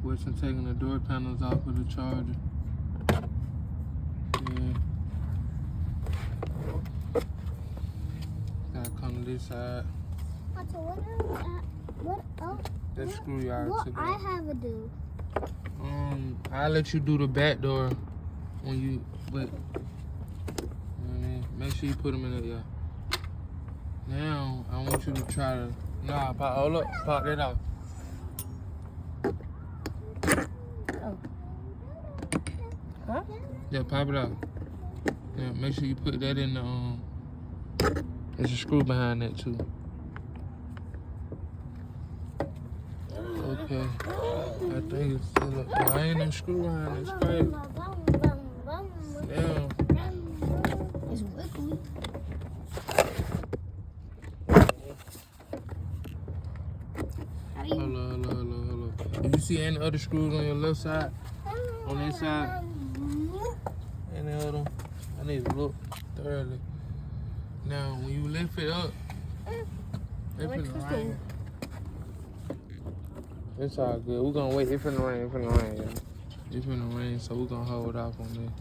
Worse than taking the door panels off of the charger. Yeah. Gotta come to this side. So what else? That screw yard What today. I have to do? I'll let you do the back door when you, but, you know what I mean? Make sure you put them in there, yeah. Now, I want you to try to, hold up, pop that off. Oh. Huh? Yeah, pop it out. Yeah, make sure you put that in the, there's a screw behind that too. Okay. I think it's still up. No, I ain't no screw behind it. It's great. Yeah. It's wiggly. Hold on. If you see any other screws on your left side, on this side, any other, I need to look thoroughly. Now, when you lift it up, it's finna rain. It's all good. We're gonna wait. It's finna rain. Yeah. It's finna rain, so we're gonna hold off on this.